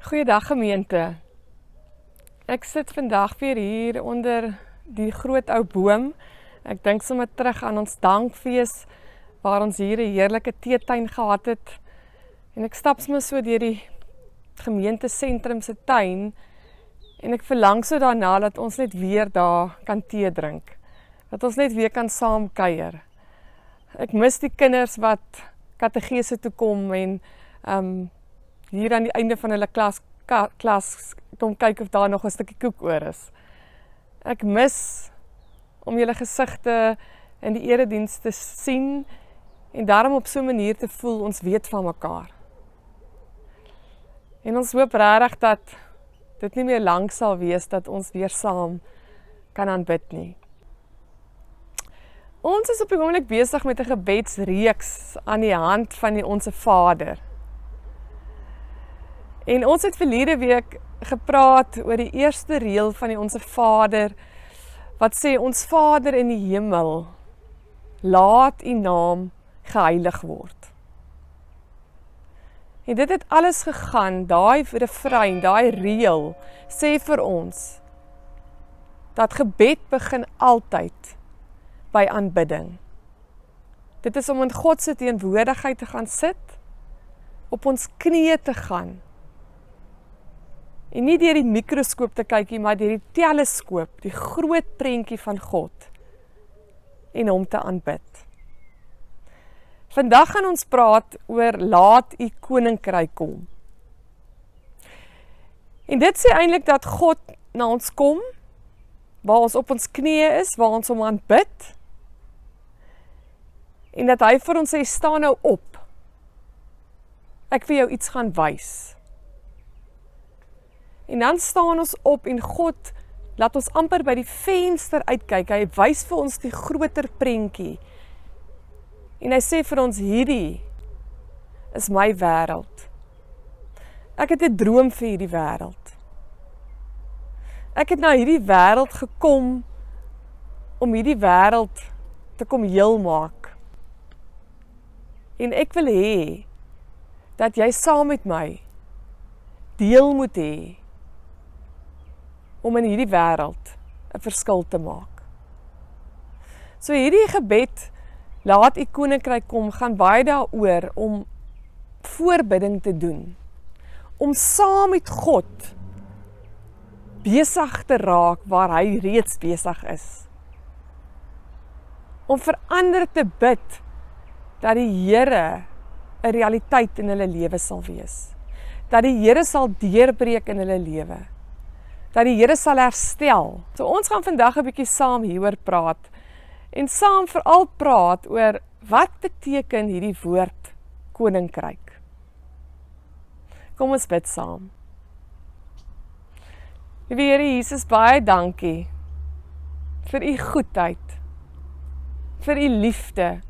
Goeiedag gemeente. Ek sit vandag weer hier onder die groot ou boom. Ek dink sommer terug aan ons dankfees waar ons hier 'n heerlike teetuin gehad het. En ek stap sommer so deur die gemeentesentrum se tuin en ek verlang so daarna dat ons net weer daar kan tee drink. Dat ons net weer kan saam kuier. Ek mis die kinders wat kategese toe kom en hier aan die einde van hulle klas kom kyk of daar nog 'n stukkie koek oor is. Ek mis om julle gesigte in die erediens te sien en daarom op so 'n manier te voel ons weet van mekaar. En ons hoop regtig dat dit nie meer lank sal wees dat ons weer saam kan aanbid nie. Ons is op die oomblik besig met 'n gebedsreeks aan die hand van Onse Vader. En ons het verlede week gepraat oor die eerste reël van Onse Vader, wat sê, ons Vader in die hemel, laat u naam geheilig word. En dit het alles gegaan, daai refrein, daai reël, sê vir ons, dat gebed begin altyd by aanbidding. Dit is om in God se teenwoordigheid te gaan sit, op ons knieë te gaan, en nie deur die mikroskoop te kyk nie, maar deur die teleskoop, die groot prentjie van God, en hom te aanbid. Vandag gaan ons praat oor laat u koninkryk kom. En dit sê eintlik dat God na ons kom, waar ons op ons knieë is, waar ons hom aanbid, en dat hy vir ons sê, staan nou op, ek wil jou iets gaan wys. En dan staan ons op en God laat ons amper by die venster uitkyk. Hy wys vir ons die groter prentjie. En hy sê vir ons, hierdie is my wêreld. Ek het 'n droom vir hierdie wêreld. Ek het na hierdie wêreld gekom om hierdie wêreld te kom heel maak. En ek wil hê dat jy saam met my deel moet hê om in hierdie wêreld 'n verskil te maak. So hierdie gebed, laat u koninkryk kom, gaan baie daaroor om voorbidding te doen. Om saam met God besig te raak waar hy reeds besig is. Om vir ander te bid dat die Here 'n realiteit in hulle lewe sal wees. Dat die Here sal deurbreek in hulle lewe. Dat die Here sal herstel. So ons gaan vandag 'n bietjie saam hieroor praat. En saam veral praat oor wat beteken hierdie woord koninkryk. Kom ons bid saam. Liewe Here Jesus, baie dankie vir u goedheid, vir u liefde,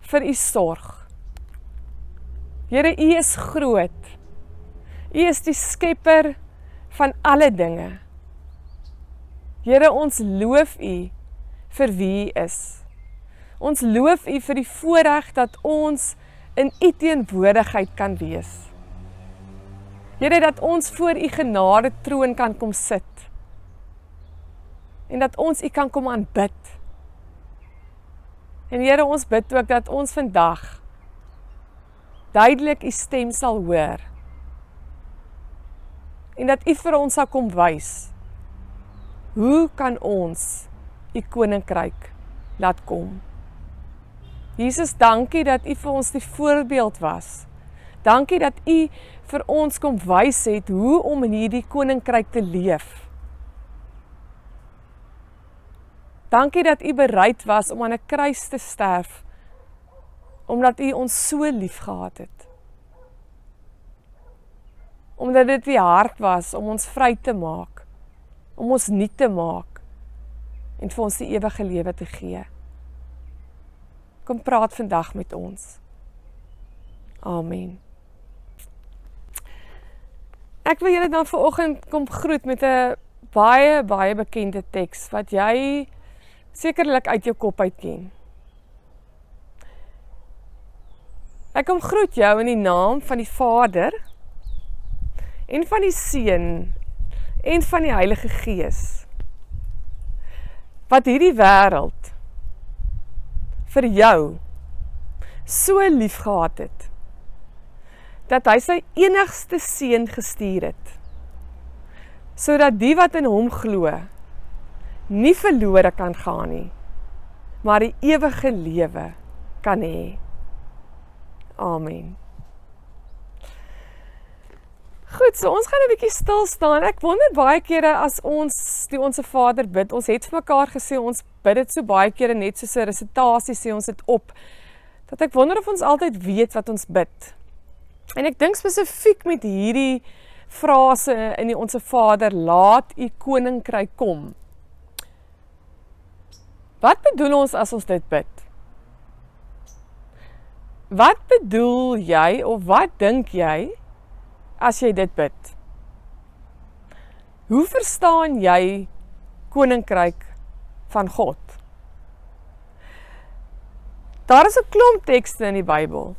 vir u sorg. Here, u is groot. U is die skepper van alle dinge. Here, ons loof u vir wie u is. Ons loof u vir die voorreg dat ons in u teenwoordigheid kan wees. Here, dat ons voor u genade troon kan kom sit. En dat ons u kan kom aanbid. En Here, ons bid ook dat ons vandag duidelik u stem sal hoor. En dat u vir ons sal kom wys. Hoe kan ons u koninkryk laat kom? Jesus, dankie dat u vir ons die voorbeeld was. Dankie dat u vir ons kom wys het hoe om in hierdie koninkryk te leef. Dankie dat u bereid was om aan 'n kruis te sterf, omdat u ons so lief gehad het. Omdat dit u hart was om ons vry te maak, om ons nuut te maak en vir ons die ewige lewe te gee. Kom praat vandag met ons. Amen. Ek wil julle dan vanoggend kom groet met 'n baie bekende teks wat jy sekerlik uit jou kop uit ken. Ek kom groet jou in die naam van die Vader en van die Seun en van die Heilige Gees, wat hierdie wêreld vir jou so lief gehad het, dat hy sy enigste Seun gestuur het, sodat die wat in hom glo, nie verlore kan gaan nie, maar die ewige lewe kan hê. Amen. Goed, so ons gaan 'n bietjie stil staan. Ek wonder baie kere as ons die Onse Vader bid, ons het vir mekaar gesê, ons bid dit so baie kere net soos 'n resitasie, sê ons dit op, dat ek wonder of ons altyd weet wat ons bid. En ek dink spesifiek met hierdie frase in die Onse Vader, laat u koninkryk kom. Wat bedoel ons as ons dit bid? Wat bedoel jy of wat dink jy as jy dit bid? Hoe verstaan jy koninkryk van God? Daar is 'n klomp tekste in die Bybel.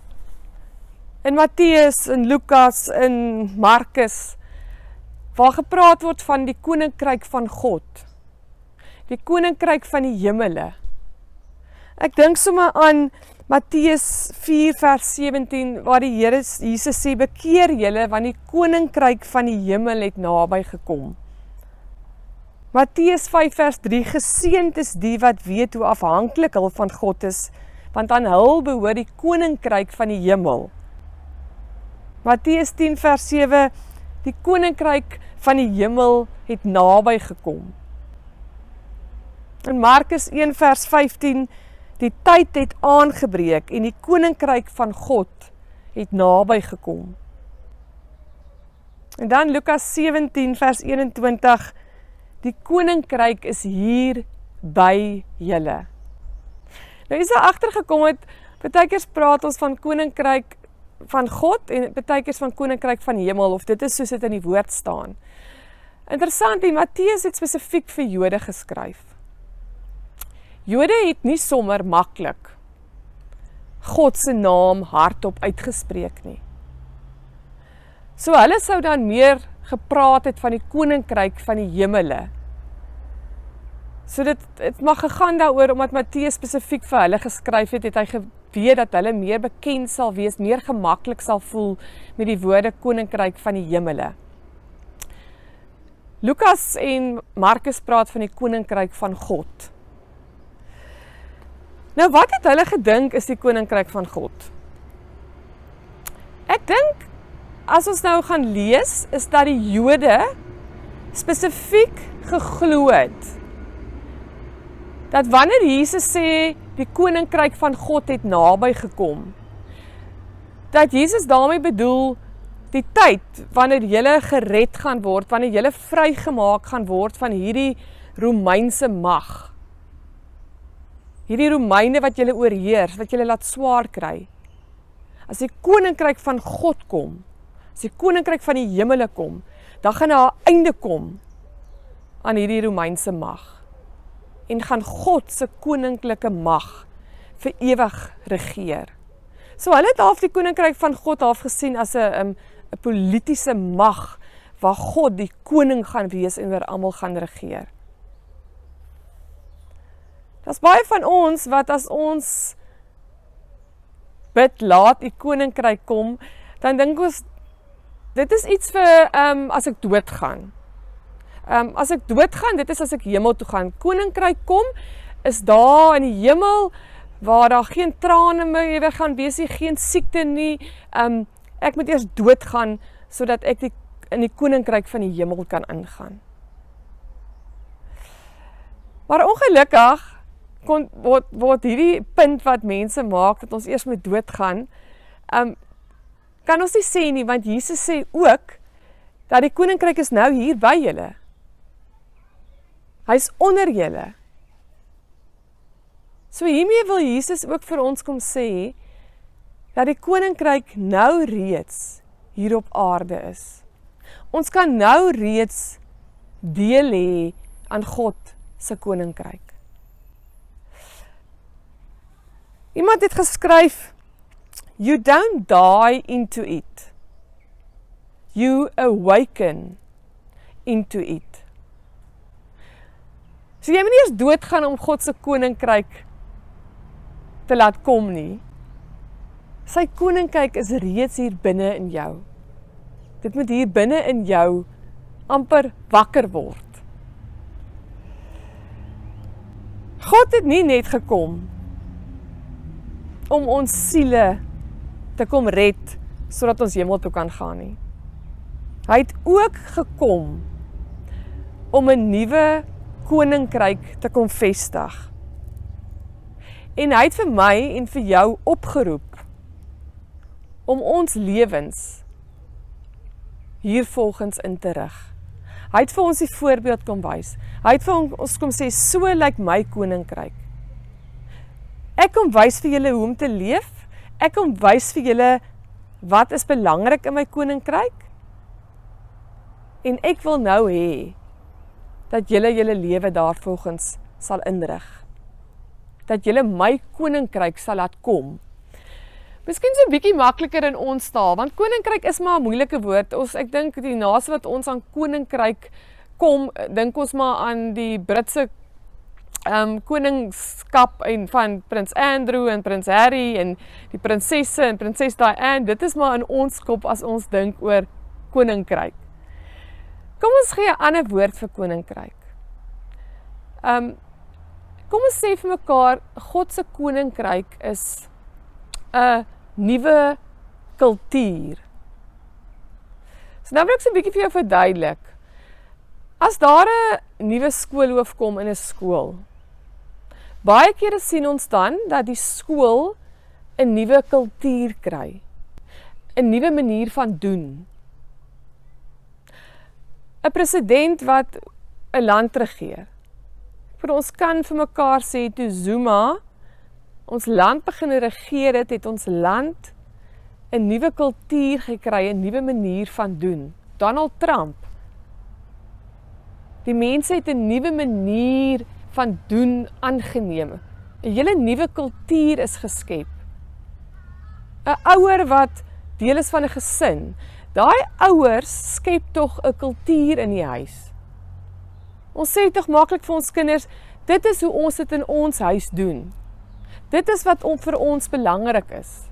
In Matteus, in Lukas, in Markus, waar gepraat word van die koninkryk van God. Die koninkryk van die hemele. Ek dink sommer aan Matteus 4 vers 17, waar die Here Jesus sê, bekeer julle, want die koninkryk van die hemel het naby gekom. Matteus 5 vers 3, geseënd is die wat weet hoe afhanklik hulle van God is, want aan hul behoort die koninkryk van die hemel. Matteus 10 vers 7, die koninkryk van die hemel het naby gekom. In Markus 1 vers 15, die tyd het aangebreek en die koninkryk van God het naby gekom. En dan Lukas 17 vers 21, die koninkryk is hier by julle. Nou is daar agtergekom het, partykeers praat ons van koninkryk van God en partykeers van koninkryk van hemel, of dit is soos dit in die woord staan. Interessant, die Matteus het spesifiek vir Jode geskryf. Jode het nie sommer maklik God se naam hardop uitgespreek nie. So hulle sou dan meer gepraat het van die koninkryk van die hemele. So dit mag gegaan daaroor, omdat Matteus spesifiek vir hulle geskryf het, het hy geweet dat hulle meer bekend sal wees, meer gemaklik sal voel met die woorde koninkryk van die hemele. Lukas en Markus praat van die koninkryk van God. Nou wat het hulle gedink is die koninkryk van God? Ek dink, as ons nou gaan lees, is dat die Jode spesifiek geglo het, dat wanneer Jesus sê, die koninkryk van God het naby gekom, dat Jesus daarmee bedoel, die tyd, wanneer julle gered gaan word, wanneer julle vrygemaak gaan word van hierdie Romeinse mag, hierdie Romeine wat julle oorheers, wat julle laat swaar kry. As die koninkryk van God kom, as die koninkryk van die hemele kom, dan gaan daar 'n einde kom aan hierdie Romeinse mag. En gaan God se koninklike mag vir ewig regeer. So hulle het half die koninkryk van God half gesien as 'n politieke mag, waar God die koning gaan wees en oor almal gaan regeer. Daar's baie van ons wat as ons bid, laat die koninkryk kom, dan dink ons, dit is iets vir as ek doodgaan. As ek doodgaan, dit is as ek hemel toe gaan. Koninkryk kom, is daar in die hemel, waar daar geen trane meer gaan wees nie, geen siekte nie. Ek moet eers doodgaan, sodat ek in die koninkryk van die hemel kan ingaan. Maar ongelukkig, word hierdie punt wat mense maak, dat ons eers moet doodgaan, kan ons nie sê nie, want Jesus sê ook, dat die koninkryk is nou hier by julle. Hy is onder julle. So hiermee wil Jesus ook vir ons kom sê, dat die koninkryk nou reeds hier op aarde is. Ons kan nou reeds deel hê aan God se koninkryk. Iemand het geskryf, you don't die into it. you awaken into it. So jy moet nie eers doodgaan om God se koninkryk te laat kom nie. Sy koninkryk is reeds hier binne in jou. Dit moet hier binne in jou amper wakker word. God het nie net gekom om ons siele te kom red, sodat ons hemel toe kan gaan nie. Hy het ook gekom om 'n nuwe koninkryk te kom vestig. En hy het vir my en vir jou opgeroep om ons lewens hiervolgens in te rig. Hy het vir ons die voorbeeld kom wys. Hy het vir ons kom sê, so lyk my koninkryk. Ek kom wys vir julle hoe om te leef. Ek kom wys vir julle wat is belangrik in my koninkryk. En ek wil nou hê dat julle julle lewe daarvolgens sal inrig. Dat julle my koninkryk sal laat kom. Miskien so 'n bietjie makliker in ons taal, want koninkryk is maar 'n moeilike woord. Ek dink die naaste wat ons aan koninkryk kom, dink ons maar aan die Britse koningskap en van Prins Andrew en Prins Harry en die prinsesse en prinses Diana. Dit is maar in ons kop as ons dink oor koninkryk. Kom ons gee 'n ander woord vir koninkryk. Kom ons sê vir mekaar, God se koninkryk is 'n nuwe kultuur. So nou wil ek so 'n bietjie vir jou verduidelik. As daar 'n nuwe skoolhoof kom in 'n skool, baie kere sien ons dan dat die skool 'n nuwe kultuur kry, 'n nuwe manier van doen. 'n President wat 'n land regeer. Vir ons kan vir mekaar sê, toe Zuma ons land begin regeer het ons land 'n nuwe kultuur gekry, 'n nuwe manier van doen. Donald Trump. Die mense het 'n nuwe manier van doen aangeneem. 'n hele nuwe kultuur is geskep. 'n Ouer wat deel is van 'n gesin. Daai ouers skep tog 'n kultuur in die huis. Ons sê tog maklik vir ons kinders, dit is hoe ons dit in ons huis doen. Dit is wat vir ons belangrik is.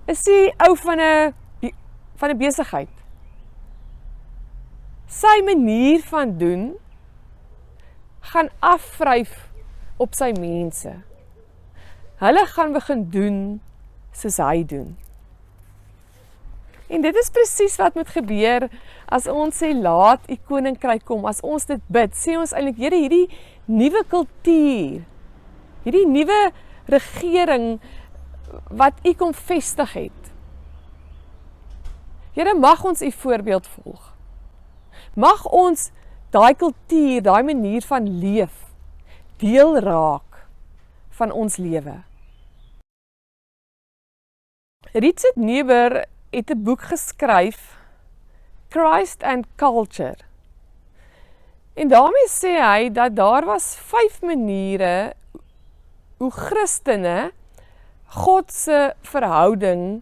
Is die ou van 'n besigheid. Sy manier van doen gaan afvryf op sy mense. Hulle gaan begin doen soos hy doen. En dit is presies wat moet gebeur as ons sê laat u koninkryk kom, as ons dit bid. Sê ons eintlik, Here, hierdie nuwe kultuur, hierdie nuwe regering wat u kom vestig het. Here, mag ons u voorbeeld volg. Mag ons daai kultuur, daai manier van leef, deel raak van ons lewe. Richard Niebuhr het 'n boek geskryf, Christ and Culture. En daarmee sê hy dat daar was 5 maniere hoe Christene God se verhouding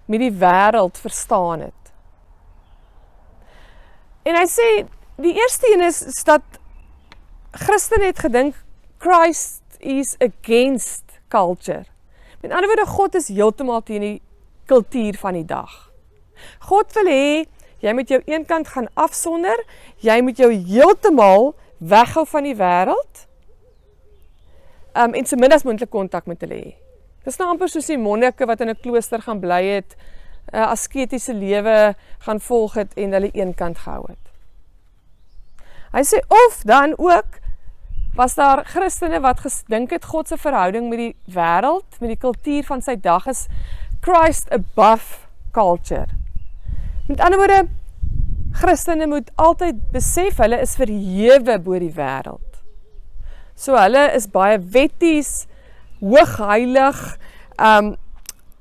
met die wêreld verstaan het. En hy sê, die eerste een is dat Christene het gedink, Christ is against culture. Met ander woorde, God is heeltemal teen die kultuur van die dag. God wil hê, jy moet jou een kant gaan afsonder, jy moet jou heeltemal weghou van die wêreld, en so min as moontlik kontak met hulle hê. Dis nou amper soos die monnike wat in 'n klooster gaan bly het, asketiese lewe gaan volg het en hulle een kant gehou het. Hy sê, of dan ook, was daar Christene wat gedink het God se verhouding met die wêreld, met die kultuur van sy dag is Christ above culture. Met ander woorde, Christene moet altyd besef, hulle is verhewe bo die wêreld. So hulle is baie wetties, hoogheilig,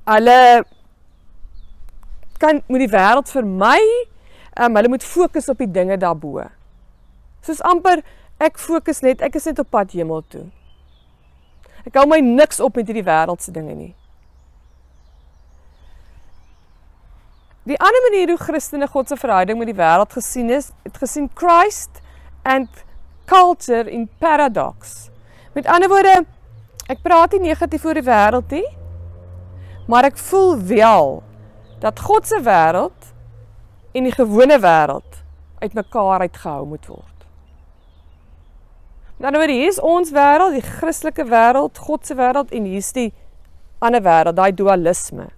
hulle moet die wêreld vermy, hulle moet fokus op die dinge daarbo. Soos amper, ek is net op pad hemel toe. Ek hou my niks op met hierdie wêreldse dinge nie. Die ander manier hoe Christene God se verhouding met die wêreld gesien is, het gesien Christ and culture in paradox. Met ander woorde, ek praat nie negatief oor die wêreld nie, maar ek voel wel dat God se wêreld en die gewone wêreld uit mekaar uitgehou moet word. Met ander woorde, hier is ons wêreld, die Christelike wêreld, God se wêreld, en hier is die ander wêreld, daai dualisme.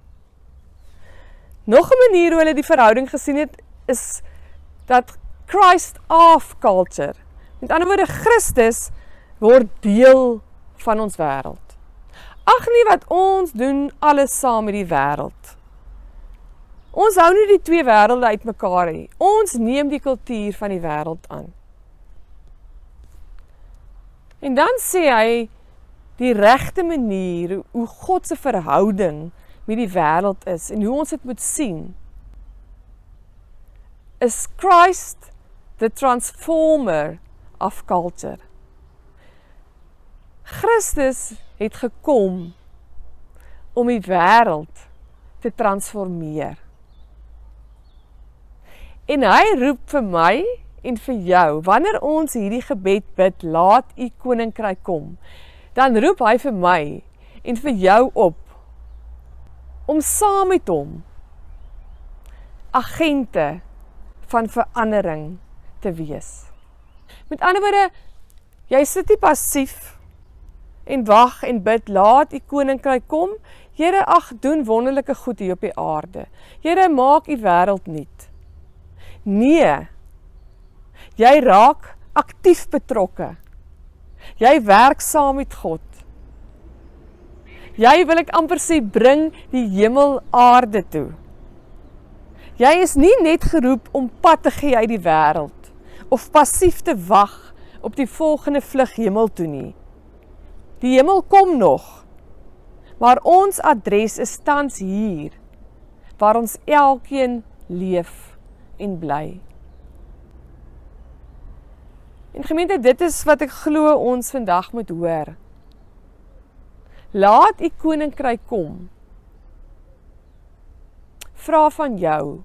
Nog 'n manier hoe hulle die verhouding gesien het, is dat Christ of culture. Met ander woorde, Christus word deel van ons wêreld. Ag nie wat ons doen alles saam met die wêreld. Ons hou nie die twee wêrelde uit mekaar nie. Ons neem die kultuur van die wêreld aan. En dan sê hy die regte manier hoe God se verhouding met die wêreld is en hoe ons dit moet sien, is Christ the transformer of culture. Christus het gekom om die wêreld te transformeer. En hy roep vir my en vir jou, wanneer ons hierdie gebed bid, laat u koninkryk kom, dan roep hy vir my en vir jou op om saam met hom agente van verandering te wees. Met ander woorde, jy sit nie passief en wag en bid, laat u koninkryk kom. Here, ag, doen wonderlike goed hier op die aarde. Here, maak u wêreld nuut. Nee, jy raak aktief betrokke. Jy werk saam met God. Jy, wil ek amper sê, bring die hemel aarde toe. Jy is nie net geroep om pad te gee uit die wêreld, of passief te wag op die volgende vlug hemel toe nie. Die hemel kom nog, maar ons adres is tans hier, waar ons elkeen leef en bly. En gemeente, dit is wat ek glo ons vandag moet hoor. Laat u koninkryk kom. Vra van jou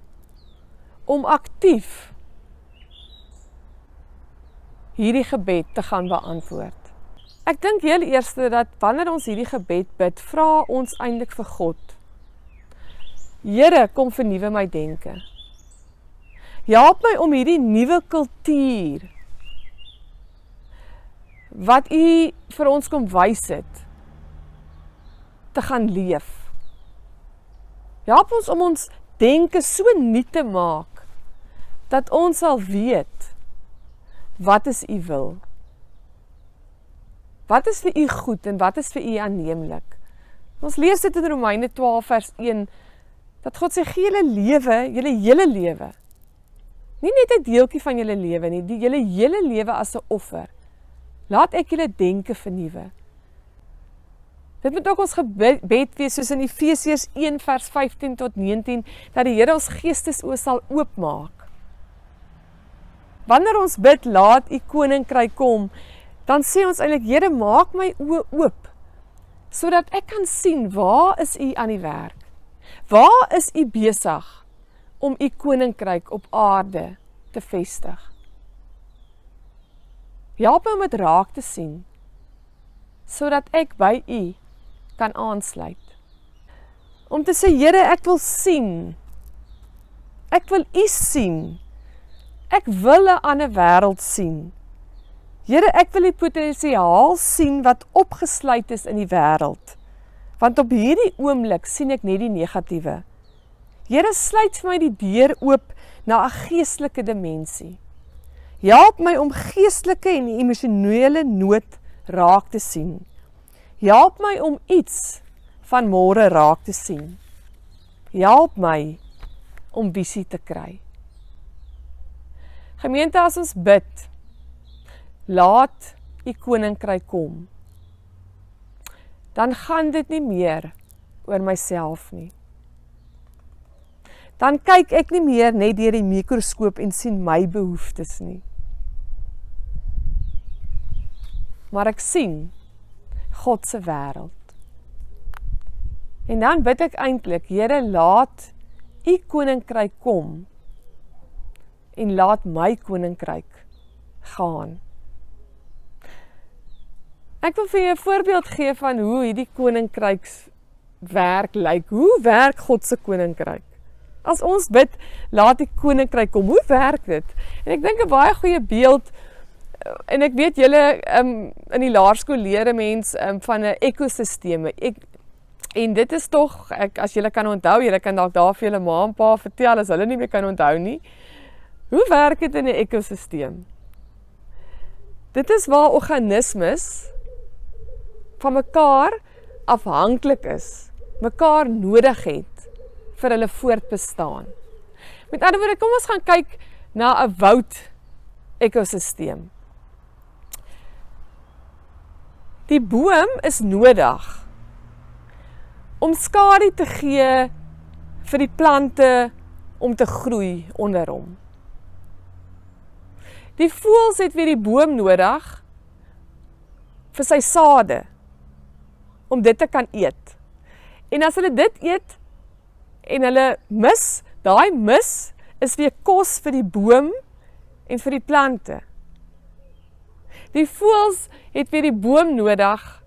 om aktief hierdie gebed te gaan beantwoord. Ek dink heel eerste dat wanneer ons hierdie gebed bid, vra ons eintlik vir God. Here, kom vernuwe my denke. Help my om hierdie nuwe kultuur wat u vir ons kom wys het, te gaan leef. Help ons om ons denke so nuut te maak, dat ons sal weet, wat is u wil? Wat is vir u goed en wat is vir u aanneemlik? Ons lees dit in Romeine 12 vers 1, dat God sê, gee julle lewe, julle hele lewe. Nie net 'n deeltjie van julle lewe nie, die julle hele lewe as 'n offer. Laat ek julle denke vernuwe. Dit moet ook ons gebed wees, soos in Efesiërs 1 vers 15 tot 19, dat die Here ons geestesoë sal oopmaak. Wanneer ons bid, laat u koninkryk kom, dan sê ons eintlik, Here, maak my oë oop, sodat ek kan sien, waar is u aan die werk? Waar is u besig om u koninkryk op aarde te vestig? Help my om dit raak te sien, sodat ek by u kan aansluit. Om te sê, Here, ek wil sien. Ek wil u sien. Ek wil 'n ander wêreld sien. Here, ek wil die potensiaal sien wat opgesluit is in die wêreld. Want op hierdie oomblik sien ek net die negatiewe. Here, sluit vir my die deur oop na 'n geestelike dimensie. Help my om geestelike en emosionele nood raak te sien. Help my om iets van môre raak te sien. Help my om visie te kry. Gemeente, as ons bid, laat u koninkryk kom, dan gaan dit nie meer oor myself nie. Dan kyk ek nie meer net deur die mikroskoop en sien my behoeftes nie. Maar ek sien God se wêreld. En dan bid ek eintlik, Here, laat U koninkryk kom en laat my koninkryk gaan. Ek wil vir jou 'n voorbeeld gee van hoe hierdie koninkrykswerk lyk. Hoe werk God se koninkryk? As ons bid, laat die koninkryk kom, hoe werk dit? En ek dink 'n baie goeie beeld, en ek weet julle in die laerskool leer 'n mens van 'n ekosisteme. En dit is tog, as julle kan onthou, julle kan dalk daar vir julle ma en pa vertel as hulle nie meer kan onthou nie. Hoe werk dit in 'n ekosisteem? Dit is waar organismes van mekaar afhanklik is, mekaar nodig het vir hulle voortbestaan. Met ander woorde, kom ons gaan kyk na 'n woud ekosisteem. Die boom is nodig om skadu te gee vir die plante om te groei onder hom. Die voëls het weer die boom nodig vir sy sade, om dit te kan eet. En as hulle dit eet, en hulle mis, daai mis is weer kos vir die boom en vir die plante. Die voëls het weer die boom nodig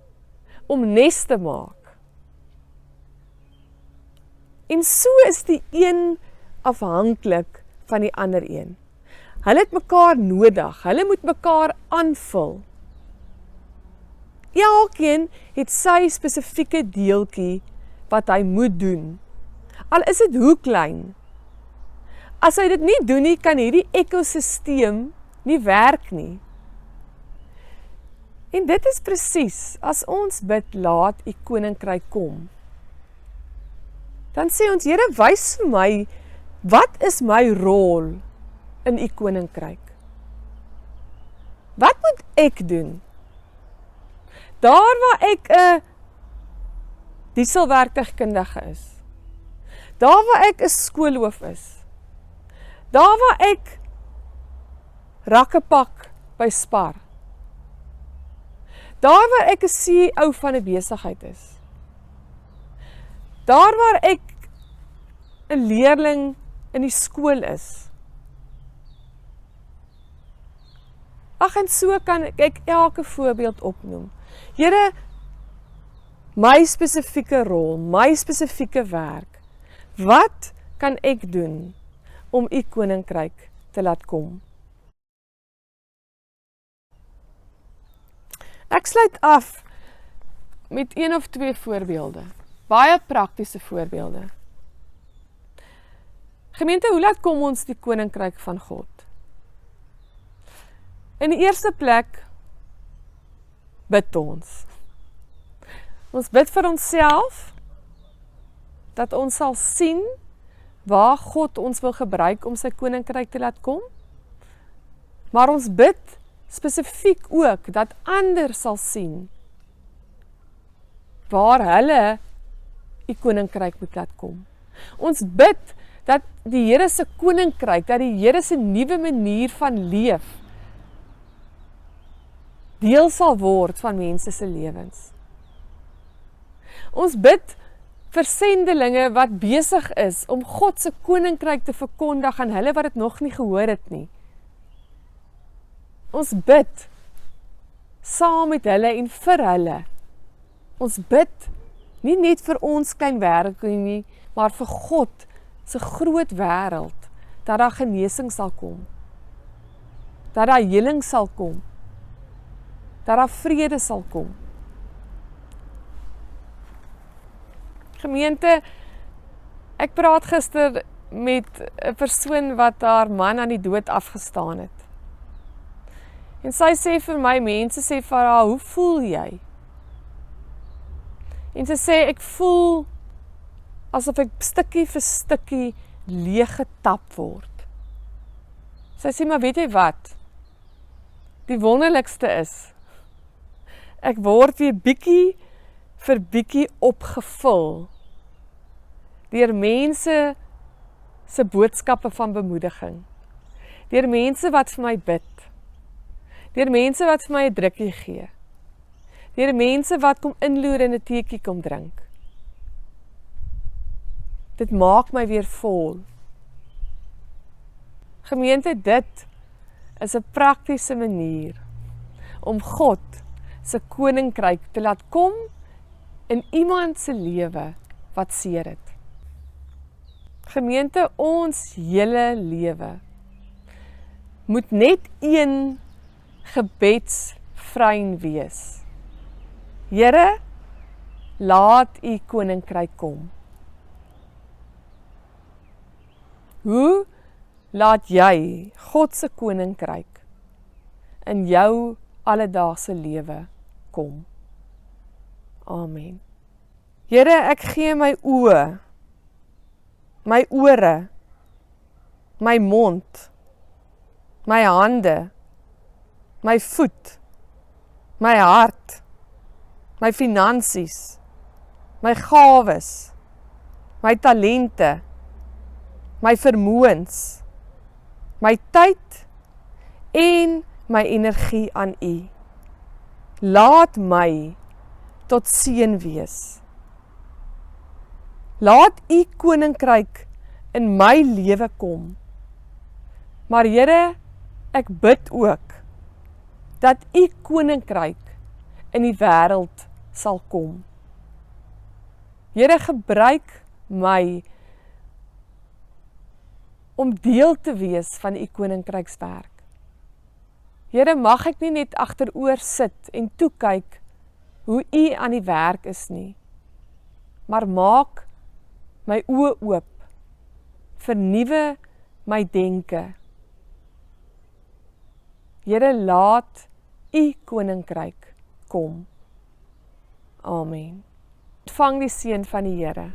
om nes te maak. En so is die een afhanklik van die ander een. Hulle het mekaar nodig, hulle moet mekaar aanvul. Elkeen het sy spesifieke deeltjie wat hy moet doen. Al is dit hoe klein. As hy dit nie doen nie, kan hierdie ekosisteem nie werk nie. En dit is presies, as ons bid, laat U koninkryk kom. Dan sê ons, Here, wys vir my, wat is my rol in U koninkryk? Wat moet ek doen? Daar waar ek 'n dieselwerktuigkundige is, daar waar ek 'n skoolhoof is, daar waar ek rakke pak by Spar, daar waar ek 'n CEO van 'n besigheid is, daar waar ek 'n leerling in die skool is. Ag, en so kan ek elke voorbeeld opnoem. Here, my spesifieke rol, my spesifieke werk, wat kan ek doen om U koninkryk te laat kom? Ek sluit af met 1 of 2 voorbeelde, baie praktiese voorbeelde. Gemeente, hoe laat kom ons die koninkryk van God? In die eerste plek bid ons. Ons bid vir onsself, dat ons sal sien waar God ons wil gebruik om sy koninkryk te laat kom. Maar ons bid spesifiek ook dat ander sal sien waar hulle U koninkryk moet laat kom. Ons bid dat die Here se koninkryk, dat die Here se nuwe manier van leef deel sal word van mense se lewens. Ons bid vir sendelinge wat besig is om God se koninkryk te verkondig aan hulle wat dit nog nie gehoor het nie. Ons bid saam met hulle en vir hulle. Ons bid nie net vir ons klein wêreldjie nie, maar vir God se groot wêreld, dat daar genesing sal kom, dat daar heling sal kom, dat daar vrede sal kom. Gemeente, ek praat gister met 'n persoon wat haar man aan die dood afgestaan het. En sy sê vir my, mense sê vir haar, hoe voel jy? En sy sê, ek voel asof ek stukkie vir stukkie leeg getap word. Sy sê, maar weet jy wat? Die wonderlikste is, ek word weer bietjie vir bietjie opgevul deur mense se boodskappe van bemoediging, deur mense wat vir my bid, deur mense wat vir my 'n drukkie gee, deur mense wat kom inloer en 'n teetjie kom drink. Dit maak my weer vol. Gemeente, dit is 'n praktiese manier om God se koninkryk te laat kom in iemand se lewe wat seer het. Gemeente, ons hele lewe moet net een gebedsvrein wees. Here, laat u koninkryk kom. Hoe laat jy God se koninkryk in jou alledaagse lewe kom? Amen. Here, ek gee my oë, my ore, my mond, my hande, my voet, my hart, my finansies, my gawes, my talente, my vermoëns, my tyd en my energie aan U. Laat my tot seën wees. Laat U koninkryk in my lewe kom. Maar Here, ek bid ook dat U koninkryk in die wêreld sal kom. Here, gebruik my om deel te wees van U koninkrykswerk. Here, mag ek nie net agteroor sit en toe kyk hoe U aan die werk is nie, maar maak my oë oop, vernuwe my denke. Here, laat U koninkryk kom. Amen. Ontvang die seën van die Here.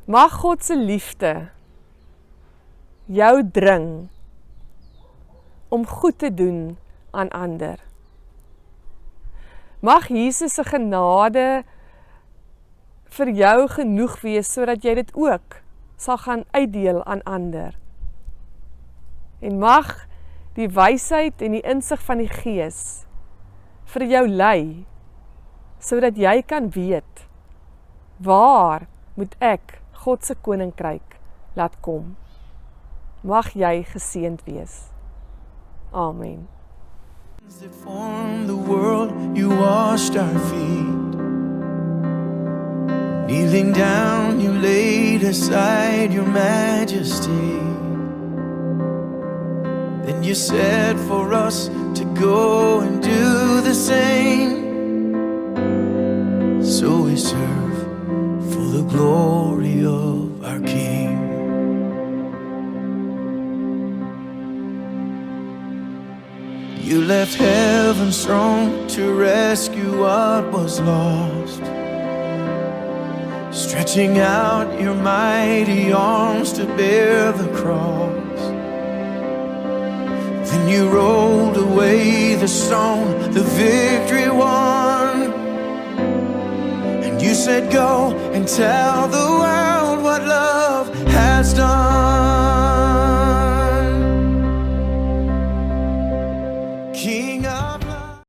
Mag God se liefde jou dring om goed te doen aan ander. Mag Jesus se genade vir jou genoeg wees sodat jy dit ook sal gaan uitdeel aan ander. En mag die wysheid en die insig van die Gees vir jou lei sodat jy kan weet waar moet ek God se koninkryk laat kom. Mag jy geseënd wees. Amen. That formed the world, you washed our feet. Kneeling down, you laid aside your majesty. Then you said for us to go and do the same. So we serve for the glory of our King. You left heaven's throne to rescue what was lost, stretching out your mighty arms to bear the cross. Then you rolled away the stone, the victory won, and you said, go and tell the world what love has done.